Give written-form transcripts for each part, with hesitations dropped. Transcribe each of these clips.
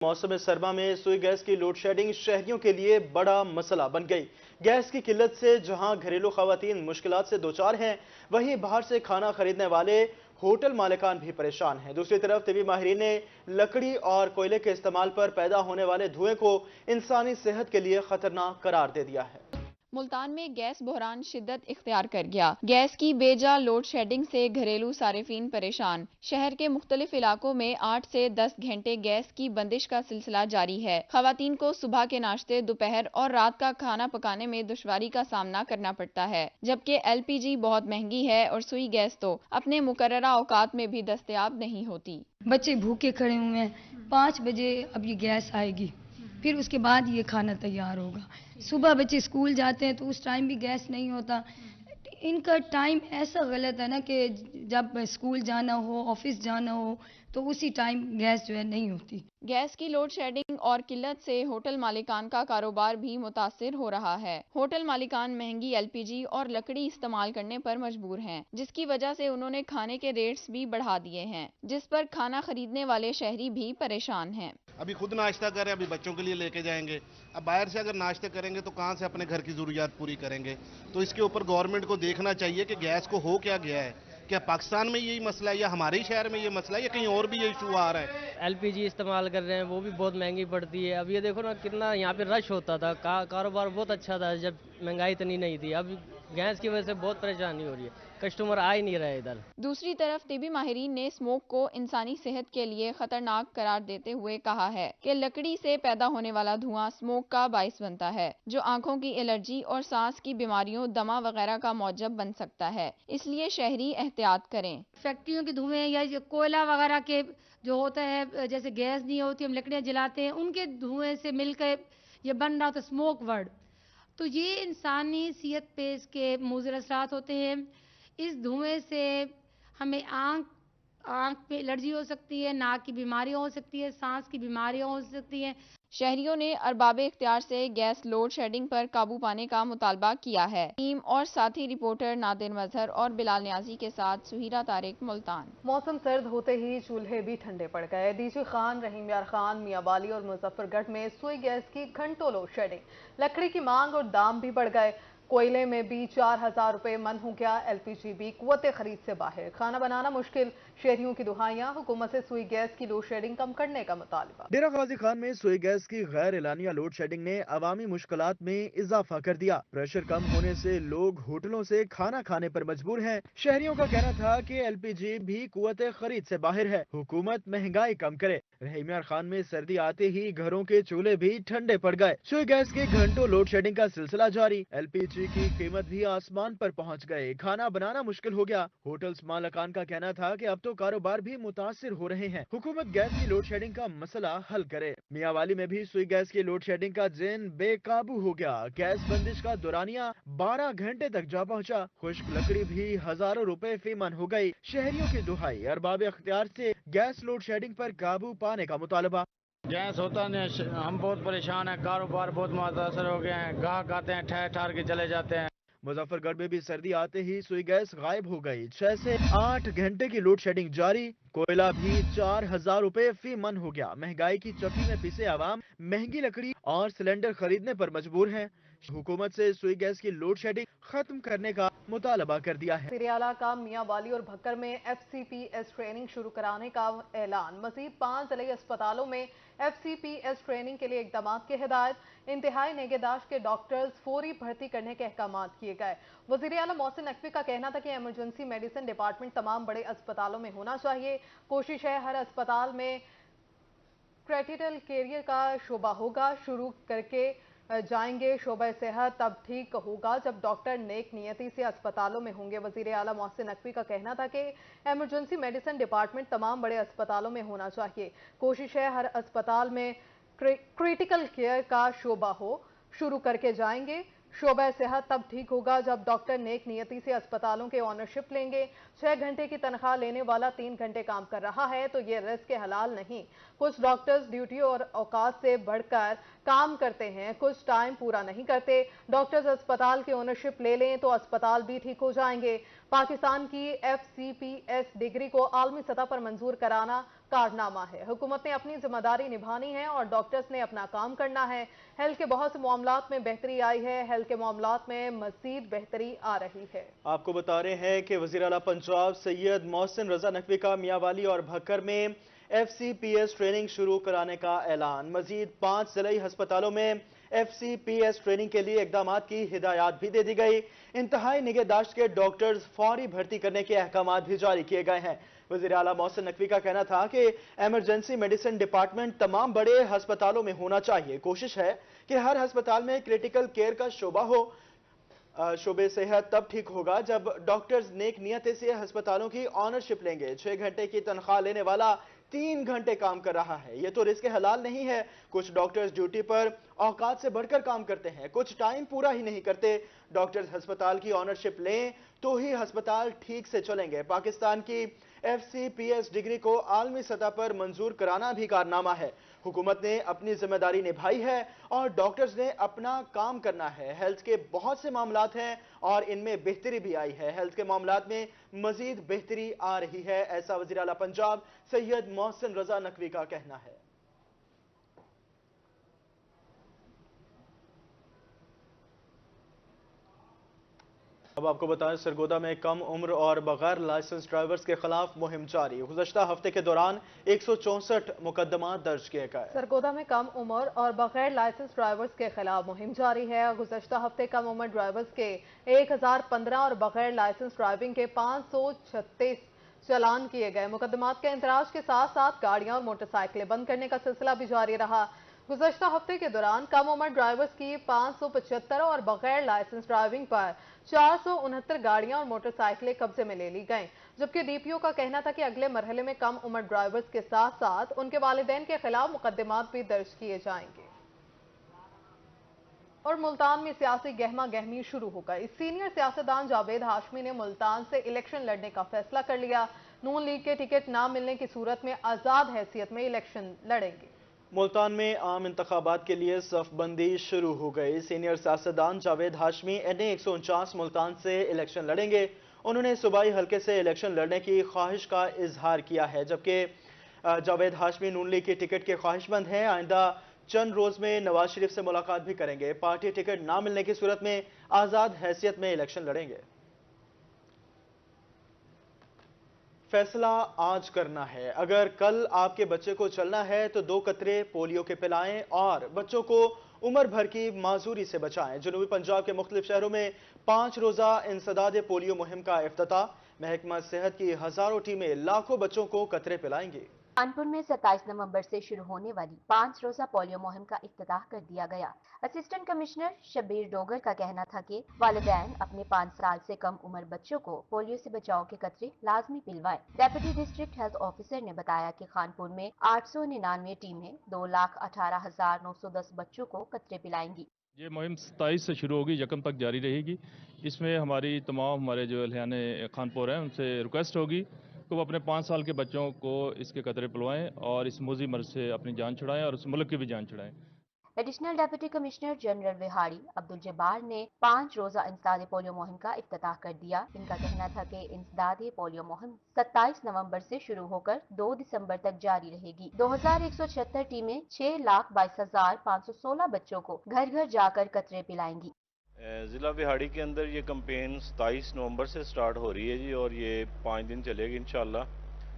मौसम सरमा में सुई गैस की लोड शेडिंग शहरियों के लिए बड़ा मसला बन गई। गैस की किल्लत से जहां घरेलू खवातीन मुश्किलात से दोचार हैं, वहीं बाहर से खाना खरीदने वाले होटल मालिकान भी परेशान हैं। दूसरी तरफ तिबी माहिरीन ने लकड़ी और कोयले के इस्तेमाल पर पैदा होने वाले धुएं को इंसानी सेहत के लिए खतरनाक करार दे दिया है। मुल्तान में गैस बहरान शिद्दत इख्तियार कर गया। गैस की बेजा लोड शेडिंग से घरेलू सारिफीन परेशान। शहर के मुख्तलिफ इलाकों में 8 से 10 घंटे गैस की बंदिश का सिलसिला जारी है। खवातीन को सुबह के नाश्ते, दोपहर और रात का खाना पकाने में दुश्वारी का सामना करना पड़ता है, जबकि LPG बहुत महंगी है और सुई गैस तो अपने मुकर्ररा औकात में भी दस्तयाब नहीं होती। बच्चे भूखे खड़े हुए हैं, 5 बजे अब ये गैस आएगी, फिर उसके बाद ये खाना तैयार होगा। सुबह बच्चे स्कूल जाते हैं तो उस टाइम भी गैस नहीं होता। इनका टाइम ऐसा गलत है ना कि जब स्कूल जाना हो, ऑफिस जाना हो तो उसी टाइम गैस जो है नहीं होती। गैस की लोड शेडिंग और किल्लत से होटल मालिकान का कारोबार भी मुतासिर हो रहा है। होटल मालिकान महंगी LPG और लकड़ी इस्तेमाल करने पर मजबूर हैं, जिसकी वजह से उन्होंने खाने के रेट्स भी बढ़ा दिए हैं, जिस पर खाना खरीदने वाले शहरी भी परेशान हैं। अभी खुद नाश्ता करें, अभी बच्चों के लिए लेके जाएंगे। अब बाहर से अगर नाश्ते करेंगे तो कहाँ से अपने घर की ज़रूरियात पूरी करेंगे। तो इसके ऊपर गवर्नमेंट को देखना चाहिए कि गैस को हो क्या गया है। क्या पाकिस्तान में यही मसला है या हमारे ही शहर में ये मसला है या कहीं और भी ये इशू आ रहा है। LPG इस्तेमाल कर रहे हैं, वो भी बहुत महंगी पड़ती है। अब ये देखो ना कितना यहाँ पे रश होता था, कारोबार बहुत अच्छा था जब महंगाई इतनी नहीं थी। अब गैस की वजह से बहुत परेशानी हो रही है, कस्टमर आ ही नहीं रहे इधर। दूसरी तरफ तिबी माहिरीन ने स्मोक को इंसानी सेहत के लिए खतरनाक करार देते हुए कहा है कि लकड़ी से पैदा होने वाला धुआं स्मोक का बाइस बनता है, जो आंखों की एलर्जी और सांस की बीमारियों, दमा वगैरह का मौजब बन सकता है। इसलिए शहरी एहतियात करें। फैक्ट्रियों के धुएं या जो कोयला वगैरह के जो होता है, जैसे गैस नहीं होती, हम लकड़ियाँ जलाते हैं, उनके धुएं से मिलकर ये बन रहा था स्मोक वर्ड। तो ये इंसानी सेहत पे इसके मुज़र असरात होते हैं। इस धुएं से हमें आँख पे एलर्जी हो सकती है, नाक की बीमारियां हो सकती है, सांस की बीमारियां हो सकती हैं। शहरियों ने अरबाब इख्तियार से गैस लोड शेडिंग पर काबू पाने का मुतालबा किया है। टीम और साथी रिपोर्टर नादिर मजहर और बिलाल न्याजी के साथ सुहीरा तारिक, मुल्तान। मौसम सर्द होते ही चूल्हे भी ठंडे पड़ गए। डीजी खान, रहीम यार खान, मियां वाली और मुजफ्फरगढ़ में सुई गैस की घंटों लोड शेडिंग। लकड़ी की मांग और दाम भी बढ़ गए। कोयले में भी 4000 रुपए मन हो गया। LPG भी कुव्वत खरीद से बाहर। खाना बनाना मुश्किल। शहरियों की दुहाइयां। हुकूमत से सुई गैस की लोड शेडिंग कम करने का मुतालबा। डेरा गाजी खान में सुई गैस की गैर एलानिया लोड शेडिंग ने अवामी मुश्किलात में इजाफा कर दिया। प्रेशर कम होने से लोग होटलों से खाना खाने पर मजबूर हैं। शहरियों का कहना था कि LPG भी कुव्वत खरीद से बाहर है, हुकूमत महंगाई कम करे। रहीम यार खान में सर्दी आते ही घरों के चूल्हे भी ठंडे पड़ गए। सुई गैस के घंटों लोड शेडिंग का सिलसिला जारी। LPG की कीमत भी आसमान पर पहुंच गए। खाना बनाना मुश्किल हो गया। होटल्स मालिकान का कहना था कि अब तो कारोबार भी मुतासिर हो रहे हैं। हुकूमत गैस की लोड शेडिंग का मसला हल करे। मियां वाली में भी सुई गैस की लोड शेडिंग का जिन बेकाबू हो गया। गैस बंदिश का दौरानिया 12 घंटे तक जा पहुंचा। खुश्क लकड़ी भी हजारों रुपए फी मन हो गई। शहरियों की दुहाई, अरबाब इख्तियार से गैस लोड शेडिंग पर काबू पाने का मुतालबा। गैस होता नहीं, हम बहुत परेशान हैं, कारोबार बहुत मुतासर हो गए हैं। गाहक आते हैं, ठहर ठार के चले जाते हैं। मुजफ्फरगढ़ में भी सर्दी आते ही सुई गैस गायब हो गई। 6 से 8 घंटे की लोड शेडिंग जारी। कोयला भी 4000 रुपए फी मन हो गया। महंगाई की चक्की में पिसे आवाम महंगी लकड़ी और सिलेंडर खरीदने पर मजबूर हैं। हुकूमत से सुई गैस की लोड शेडिंग खत्म करने का मुतालबा कर दिया है। सिरियाला का मियां वाली और भक्कर में FCPS ट्रेनिंग शुरू कराने का ऐलान। मजीद 5 जिले अस्पतालों में FCPS ट्रेनिंग के लिए इकदाम की हिदायत। इंतहाई निगहदाश्त के डॉक्टर्स फौरी भर्ती करने के अहकाम किए गए। वज़ीर आला मोहसिन नकवी का कहना था कि इमरजेंसी मेडिसिन डिपार्टमेंट तमाम बड़े अस्पतालों में होना चाहिए। कोशिश है हर अस्पताल में क्रिटिकल केयर का शोबा होगा। शुरू करके जाएंगे। शोबा सेहत तब ठीक होगा जब डॉक्टर नेक नियति से अस्पतालों में होंगे। वज़ीर आला मोहसिन नकवी का कहना था कि इमरजेंसी मेडिसिन डिपार्टमेंट तमाम बड़े अस्पतालों में होना चाहिए। कोशिश है हर अस्पताल में क्रिटिकल केयर का शोबा हो। शुरू करके जाएंगे। शोबा सेहत तब ठीक होगा जब डॉक्टर नेक नियति से अस्पतालों के ऑनरशिप लेंगे। 6 घंटे की तनख्वाह लेने वाला 3 घंटे काम कर रहा है तो ये रिस्क हलाल नहीं। कुछ डॉक्टर्स ड्यूटी और औकात से बढ़कर काम करते हैं, कुछ टाइम पूरा नहीं करते। डॉक्टर्स अस्पताल की ओनरशिप ले लें तो अस्पताल भी ठीक हो जाएंगे। पाकिस्तान की FCPS डिग्री को आलमी सतह पर मंजूर कराना कारनामा है। हुकूमत ने अपनी जिम्मेदारी निभानी है और डॉक्टर्स ने अपना काम करना है। हेल्थ के बहुत से मामलात में बेहतरी आई है, हेल्थ के मामलात में मजीद बेहतरी आ रही है। आपको बता रहे हैं कि वज़ीर आला पंजाब सैयद मोहसिन रजा नकवी का मियांवाली और भक्कर में FCPS ट्रेनिंग शुरू कराने का ऐलान। मजीद 5 ज़िलाई हस्पतालों में FCPS ट्रेनिंग के लिए इकदामात की हिदायत भी दे दी गई। इंतहाई निगहदाश्त के डॉक्टर्स फौरी भर्ती करने के अहकामात भी जारी किए गए हैं। वज़ीर आला मोहसिन नकवी का कहना था कि एमरजेंसी मेडिसिन डिपार्टमेंट तमाम बड़े हस्पतालों में होना चाहिए। कोशिश है कि हर हस्पताल में क्रिटिकल केयर का शोबा हो। शोबे सेहत तब ठीक होगा जब डॉक्टर्स नेक नियत से हस्पतालों की ऑनरशिप लेंगे। 6 घंटे की तनख्वाह लेने वाला 3 घंटे काम कर रहा है, ये तो रिस्क हलाल नहीं है। कुछ डॉक्टर्स ड्यूटी पर औकात से बढ़कर काम करते हैं, कुछ टाइम पूरा ही नहीं करते। डॉक्टर्स हस्पताल की ऑनरशिप लें तो ही हस्पताल ठीक से चलेंगे। पाकिस्तान की FCPS डिग्री को आलमी सतह पर मंजूर कराना भी कारनामा है। हुकूमत ने अपनी जिम्मेदारी निभाई है और डॉक्टर्स ने अपना काम करना है। हेल्थ के बहुत से मामलात हैं और इनमें बेहतरी भी आई है। हेल्थ के मामलात में मजीद बेहतरी आ रही है, ऐसा वज़ीर आला पंजाब सैयद मोहसिन रजा नकवी का कहना है। अब आपको बताएं, सरगोदा में कम उम्र और बगैर लाइसेंस ड्राइवर्स के खिलाफ मुहिम जारी। गुज़श्ता हफ्ते के दौरान 164 मुकदमा दर्ज किए गए। सरगोदा में कम उम्र और बगैर लाइसेंस ड्राइवर्स के खिलाफ मुहिम जारी है। गुज़श्ता हफ्ते कम उम्र ड्राइवर्स के 1015 और बगैर लाइसेंस ड्राइविंग के 536 चालान किए गए। मुकदमात के इंतराज के साथ साथ गाड़ियां और मोटरसाइकिलें बंद करने का सिलसिला भी जारी रहा। गुज़श्ता हफ्ते के दौरान कम उम्र ड्राइवर्स की 575 और बगैर लाइसेंस ड्राइविंग पर 469 गाड़ियां और मोटरसाइकिलें कब्जे में ले ली गईं। जबकि DPO का कहना था कि अगले मरहले में कम उम्र ड्राइवर्स के साथ साथ उनके वालिदैन के खिलाफ मुकदमात भी दर्ज किए जाएंगे। और मुल्तान में सियासी गहमा गहमी शुरू हो गई। सीनियर सियासतदान जावेद हाशमी ने मुल्तान से इलेक्शन लड़ने का फैसला कर लिया। नून लीग के टिकट न मिलने की सूरत में आजाद हैसियत में इलेक्शन लड़ेंगे। मुल्तान में आम इंतखाबात के लिए सफबंदी शुरू हो गई। सीनियर सियासतदान जावेद हाशमी NA 149 मुल्तान से इलेक्शन लड़ेंगे। उन्होंने सूबाई हल्के से इलेक्शन लड़ने की ख्वाहिश का इजहार किया है, जबकि जावेद हाशमी नून लीग की टिकट के ख्वाहिशमंद हैं। आइंदा चंद रोज में नवाज शरीफ से मुलाकात भी करेंगे। पार्टी टिकट ना मिलने की सूरत में आजाद हैसियत में इलेक्शन लड़ेंगे। फैसला आज करना है। अगर कल आपके बच्चे को चलना है तो 2 कतरे पोलियो के पिलाएं और बच्चों को उम्र भर की माजूरी से बचाएं। जनूबी पंजाब के मुख्तलिफ शहरों में 5 रोजा इंसदाद पोलियो मुहिम का इफ्तिताह। महकमा सेहत की हजारों टीमें लाखों बच्चों को कतरे पिलाएंगी। कानपुर में 27 नवंबर से शुरू होने वाली 5 रोजा पोलियो मुहिम का इफ्तिताह कर दिया गया। असिस्टेंट कमिश्नर शब्बीर डोगर का कहना था कि वालिदैन अपने 5 साल से कम उम्र बच्चों को पोलियो से बचाव के कतरे लाजमी पिलवाएं। डेप्यूटी डिस्ट्रिक्ट हेल्थ ऑफिसर ने बताया कि खानपुर में 899 टीमें 2,18,910 बच्चों को कतरे पिलाएंगी। ये मुहिम 27 से शुरू होगी, यकम तक जारी रहेगी। इसमें हमारी तमाम हमारे जो अहलियाने खानपुर हैं उनसे रिक्वेस्ट होगी कि वो अपने 5 साल के बच्चों को इसके कतरे पिलवाएं और इस मुज़ी मर्ज से अपनी जान छुड़ाएं और उस मुल्क की भी जान छुड़ाएं। Additional deputy commissioner general Vehari Abdul Jabbar ने 5 रोजा इंसदाद पोलियो मुहिम का इफ्तिताह कर दिया। इनका कहना था कि इंसदाद पोलियो मुहिम 27 नवंबर से शुरू होकर 2 दिसंबर तक जारी रहेगी। 2176 टीमें 6,22,516 बच्चों को घर घर जाकर कतरे पिलाएंगी। ज़िला विहाड़ी के अंदर ये कैंपेन 27 नवंबर से स्टार्ट हो रही है जी, और ये 5 दिन चलेगी इंशाल्लाह।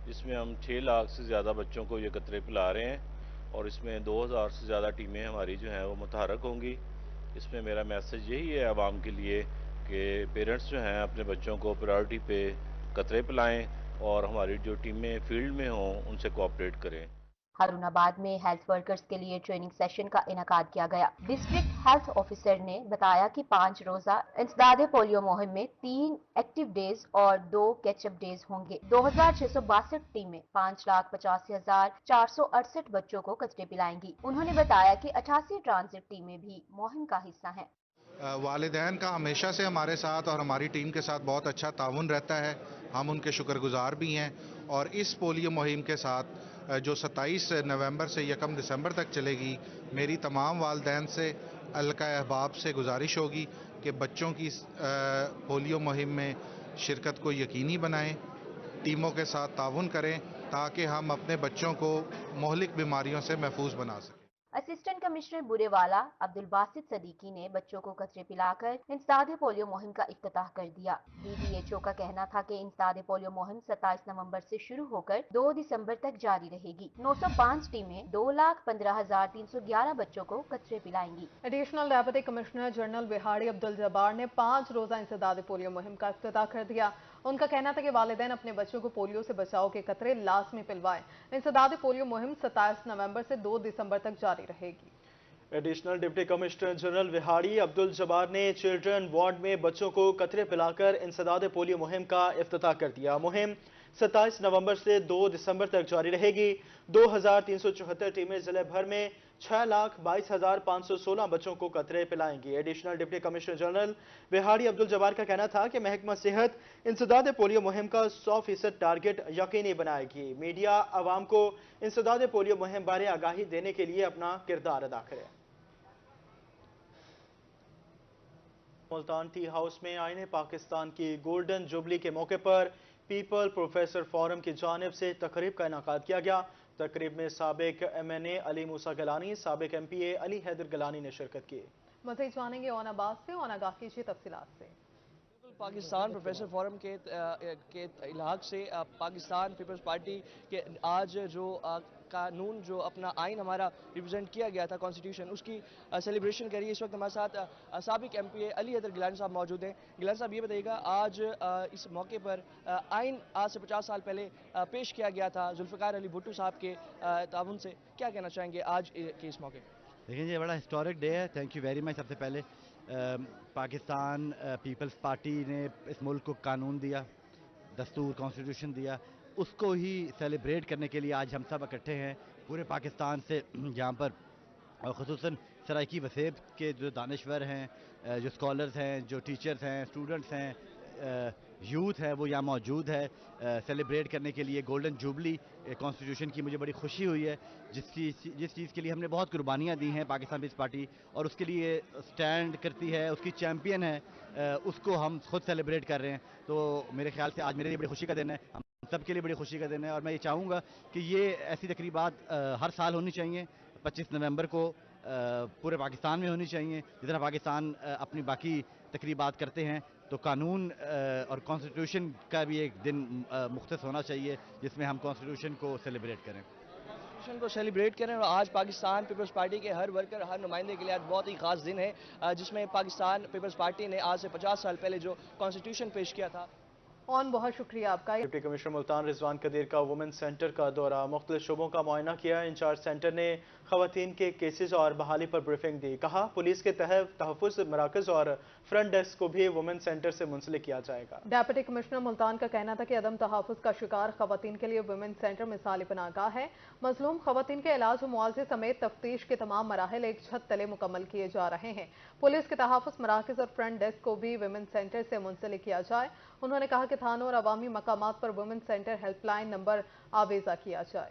इसमें हम 6 लाख से ज़्यादा बच्चों को ये कतरे पिला रहे हैं और इसमें 2000 से ज़्यादा टीमें हमारी जो हैं वो मुतहरक होंगी। इसमें मेरा मैसेज यही है आवाम के लिए कि पेरेंट्स जो हैं अपने बच्चों को प्रायोरिटी पे कतरे पिलाएँ और हमारी जो टीमें फील्ड में हों उनसे कोऑपरेट करें। हारूनाबाद में हेल्थ वर्कर्स के लिए ट्रेनिंग सेशन का इनेकाद किया गया। डिस्ट्रिक्ट हेल्थ ऑफिसर ने बताया कि 5 रोजा इंसदाद पोलियो मुहिम में 3 एक्टिव डेज और 2 कैचअप डेज होंगे। 2662 टीमें 5,85,468 बच्चों को कतरे पिलाएंगी। उन्होंने बताया कि 88 ट्रांजिट टीमें भी मुहिम का हिस्सा हैं। वालिदैन का हमेशा से हमारे साथ और हमारी टीम के साथ बहुत अच्छा ताउन रहता है, हम उनके शुक्रगुजार भी हैं। और इस पोलियो मुहिम के साथ जो 27 नवंबर से 1 दिसंबर तक चलेगी, मेरी तमाम वालिदैन से हल्का अहबाब से गुजारिश होगी कि बच्चों की पोलियो मुहिम में शिरकत को यकीनी बनाएं, टीमों के साथ ताउन करें تاکہ ہم اپنے بچوں کو مہلک بیماریوں سے محفوظ بنا سکیں۔ اسسٹنٹ کمشنر بورے-والا عبدالباسط صدیقی نے بچوں کو قطرے پلا کر انسداد پولیو مہم کا افتتاح کر دیا۔ DDHO کا کہنا تھا کہ انسداد پولیو مہم 27 نومبر سے شروع ہو کر 2 دسمبر تک جاری رہے گی۔ 905 ٹیمیں 2,15,311 بچوں کو قطرے پلائیں گی۔ Additional deputy commissioner general Vehari Abdul Jabbar نے 5 روزہ انسداد پولیو مہم کا افتتاح کر دیا۔ ان کا کہنا تھا کہ والدین اپنے بچوں کو پولیو سے بچاؤ کے قطرے لازمی پلوائیں۔ انسداد پولیو مہم 27 نومبر سے 2 دسمبر تک جاری رہے گی۔ Additional deputy commissioner general Vehari Abdul Jabbar نے چلڈرن وارڈ میں بچوں کو قطرے پلا کر انسداد پولیو مہم کا افتتاح کر دیا۔ مہم 27 نومبر سے 2 دسمبر تک جاری رہے گی۔ 2374 ٹیمیں ضلع بھر میں 6,22,516 بچوں کو قطرے پلائیں گی۔ Additional deputy commissioner general Vehari Abdul Jabbar کا کہنا تھا کہ محکمہ صحت انسداد پولیو مہم کا 100% ٹارگٹ یقینی بنائے گی۔ میڈیا عوام کو انسداد پولیو مہم بارے آگاہی دینے کے لیے اپنا کردار ادا کرے۔ ملتان ٹی ہاؤس میں آئین پاکستان کی گولڈن جوبلی کے موقع پر پیپل پروفیسر فورم کی جانب سے تقریب کا انعقاد کیا گیا۔ تقریب میں سابق MNA علی موسیٰ گیلانی، سابق MP علی حیدر گیلانی نے شرکت کی۔ مزید جانیں گے اون آباد سے، اون آگاہ کیجیے تفصیلات سے۔ پاکستان پروفیسر فورم کے الحاق سے پاکستان پیپلز پارٹی کے آج جو قانون جو اپنا آئین ہمارا ریپرزینٹ کیا گیا تھا کانسٹیٹیوشن، اس کی سیلیبریشن کریے۔ اس وقت ہمارے ساتھ سابق MP علی حیدر گیلانی صاحب موجود ہیں۔ گیلانی صاحب یہ بتائیے گا، آج اس موقع پر آئین آج سے 50 سال پہلے پیش کیا گیا تھا ذوالفقار علی بھٹو صاحب کے تعاون سے، کیا کہنا چاہیں گے آج کے اس موقع پر؟ دیکھیں یہ بڑا ہسٹورک ڈے ہے۔ Thank you very much. سب سے پہلے پاکستان پیپلز پارٹی نے اس ملک کو قانون دیا، دستور کانسٹیٹیوشن دیا، اس کو ہی سیلیبریٹ کرنے کے لیے آج ہم سب اکٹھے ہیں پورے پاکستان سے، جہاں پر خصوصاً سرائیکی وسیب کے جو دانشور ہیں، جو اسکالرز ہیں، جو ٹیچرز ہیں، اسٹوڈنٹس ہیں، یوتھ ہے، وہ یہاں موجود ہے سیلیبریٹ کرنے کے لیے گولڈن جوبلی کانسٹیٹیوشن کی۔ مجھے بڑی خوشی ہوئی ہے جس چیز کے لیے ہم نے بہت قربانیاں دی ہیں پاکستان پیپلز پارٹی، اور اس کے لیے سٹینڈ کرتی ہے، اس کی چیمپئن ہے، اس کو ہم خود سیلیبریٹ کر رہے ہیں۔ تو میرے خیال سے آج میرے لیے بڑی خوشی کا دن ہے، ہم سب کے لیے بڑی خوشی کا دن ہے، اور میں یہ چاہوں گا کہ یہ ایسی تقریبات ہر سال ہونی چاہیے۔ 25 نومبر کو پورے پاکستان میں ہونی چاہیے۔ جس طرح پاکستان اپنی باقی تقریبات کرتے ہیں، تو قانون اور کانسٹیٹیوشن کا بھی ایک دن مختص ہونا چاہیے جس میں ہم کانسٹیٹیوشن کو سیلیبریٹ کریں، کانسٹیٹیوشن کو سیلیبریٹ کریں۔ اور آج پاکستان پیپلز پارٹی کے ہر ورکر، ہر نمائندے کے لیے آج بہت ہی خاص دن ہے، جس میں پاکستان پیپلز پارٹی نے آج سے 50 سال پہلے جو کانسٹیٹیوشن پیش کیا تھا۔ بہت شکریہ آپ کا۔ ڈپٹی کمشنر ملتان رضوان قدیر کا وومن سینٹر کا دورہ، مختلف شعبوں کا معائنہ کیا۔ انچارج سینٹر نے خواتین کے کیسز اور بحالی پر بریفنگ دی۔ کہا پولیس کے تحت تحفظ مراکز اور فرنٹ ڈیسک کو بھی وومن سینٹر سے منسلک کیا جائے گا۔ ڈیپٹی کمشنر ملتان کا کہنا تھا کہ عدم تحفظ کا شکار خواتین کے لیے وومن سینٹر مثالی پناہگاہ ہے۔ مظلوم خواتین کے علاج و معاوضے سمیت تفتیش کے تمام مراحل ایک چھت تلے مکمل کیے جا رہے ہیں۔ پولیس کے تحفظ مراکز اور فرنٹ ڈیسک کو بھی وومن سینٹر سے منسلک کیا جائے۔ انہوں نے کہا کہ تھانوں اور عوامی مقامات پر women centre help line number آویزہ کیا جائے۔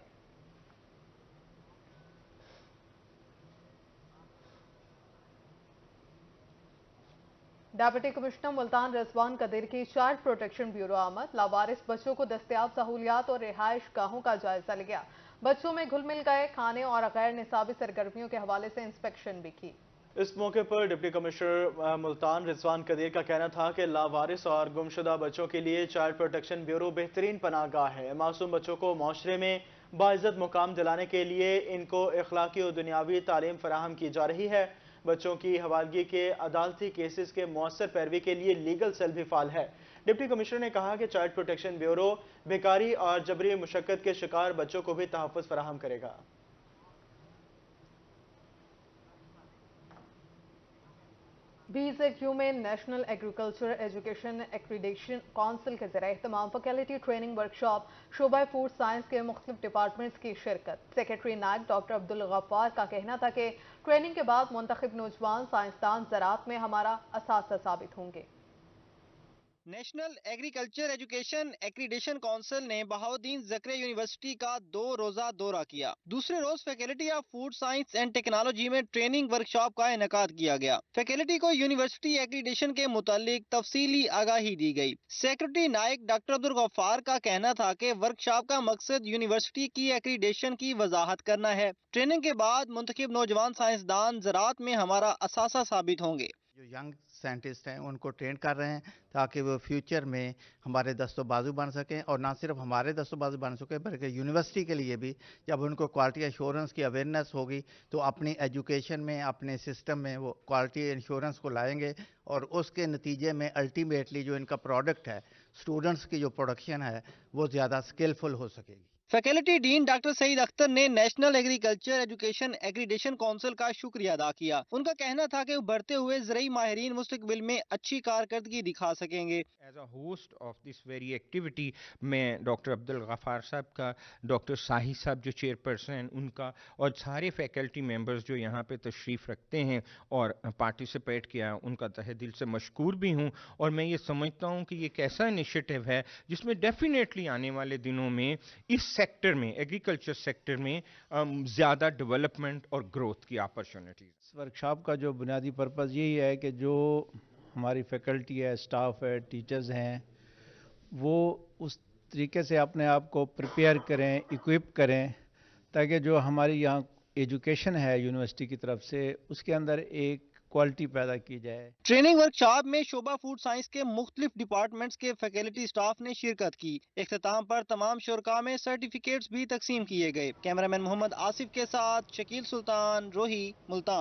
ڈیپٹی کمشنر ملتان رضوان قدیر کی چائلڈ پروٹیکشن بیورو آمد، لاوارث بچوں کو دستیاب سہولیات اور رہائش گاہوں کا جائزہ لیا۔ بچوں میں گھل مل گئے کھانے اور غیر نصابی سرگرمیوں کے حوالے سے انسپیکشن بھی کی۔ اس موقع پر ڈپٹی کمشنر ملتان رضوان قدیر کا کہنا تھا کہ لاوارث اور گمشدہ بچوں کے لیے چائلڈ پروٹیکشن بیورو بہترین پناہ گاہ ہے۔ معصوم بچوں کو معاشرے میں باعزت مقام دلانے کے لیے ان کو اخلاقی اور دنیاوی تعلیم فراہم کی جا رہی ہے۔ بچوں کی حوالگی کے عدالتی کیسز کے مؤثر پیروی کے لیے لیگل سیل بھی فعال ہے۔ ڈپٹی کمشنر نے کہا کہ چائلڈ پروٹیکشن بیورو بیکاری اور جبری مشقت کے شکار بچوں کو بھی تحفظ فراہم کرے گا۔ BZU میں national agriculture education accreditation council کے زیر اہتمام فیکلٹی ٹریننگ ورکشاپ شعبہ فوڈ سائنس کے مختلف ڈپارٹمنٹس کی شرکت۔ سیکریٹری نائب ڈاکٹر عبدالغفار کا کہنا تھا کہ ٹریننگ کے بعد منتخب نوجوان سائنسدان زراعت میں ہمارا اساتذہ ثابت ہوں گے۔ National agriculture education accreditation council نے بہاؤالدین زکریا یونیورسٹی کا 2 روزہ دورہ کیا۔ دوسرے روز faculty of food science and technology میں ٹریننگ ورکشاپ کا انعقاد کیا گیا۔ فیکلٹی کو یونیورسٹی ایکریڈیشن کے متعلق تفصیلی آگاہی دی گئی۔ سیکرٹری نائک ڈاکٹر عبدالغفار کا کہنا تھا کہ ورکشاپ کا مقصد یونیورسٹی کی ایکریڈیشن کی وضاحت کرنا ہے۔ ٹریننگ کے بعد منتخب نوجوان سائنسدان زراعت میں ہمارا اثاثہ ثابت ہوں گے۔ جو ینگ سائنٹسٹ ہیں ان کو ٹرین کر رہے ہیں تاکہ وہ فیوچر میں ہمارے دست و بازو بن سکیں، اور نہ صرف ہمارے دست و بازو بن سکیں بلکہ یونیورسٹی کے لیے بھی جب ان کو کوالٹی ایشورنس کی اویئرنیس ہوگی تو اپنی ایجوکیشن میں اپنے سسٹم میں وہ کوالٹی ایشورنس کو لائیں گے، اور اس کے نتیجے میں الٹیمیٹلی جو ان کا پروڈکٹ ہے، اسٹوڈنٹس کی جو پروڈکشن ہے وہ زیادہ اسکلفل ہو سکے گی۔ فیکلٹی ڈین ڈاکٹر سعید اختر نے national agriculture education accreditation council کا شکریہ ادا کیا۔ ان کا کہنا تھا کہ ابھرتے ہوئے زرعی ماہرین مستقبل میں اچھی کارکردگی دکھا سکیں گے۔ As a host of this very activity میں ڈاکٹر عبدالغفار صاحب کا، ڈاکٹر ساہی صاحب جو چیئرپرسن ہیں ان کا، اور سارے فیکلٹی ممبرز جو یہاں پہ تشریف رکھتے ہیں اور پارٹیسپیٹ کیا، ان کا تہہ دل سے مشکور بھی ہوں، اور میں یہ سمجھتا ہوں کہ یہ ایک ایسا انیشیٹو ہے جس میں ڈیفینیٹلی آنے والے دنوں میں اس سیکٹر میں، ایگریکلچر سیکٹر میں زیادہ ڈیولپمنٹ اور گروتھ کی اپرچونٹیز۔ اس ورکشاپ کا جو بنیادی پرپز یہی ہے کہ جو ہماری فیکلٹی ہے، اسٹاف ہے، ٹیچرز ہیں، وہ اس طریقے سے اپنے آپ کو پریپیئر کریں، اکوپ کریں، تاکہ جو ہماری یہاں ایجوکیشن ہے یونیورسٹی کی طرف سے اس کے اندر ایک کوالٹی پیدا کی جائے۔ ٹریننگ ورکشاپ میں شعبہ فوڈ سائنس کے مختلف ڈپارٹمنٹس کے فیکلٹی سٹاف نے شرکت کی۔ اختتام پر تمام شرکاء میں سرٹیفکیٹس بھی تقسیم کیے گئے۔ کیمرامین محمد آصف کے ساتھ شکیل سلطان، روہی، ملتان۔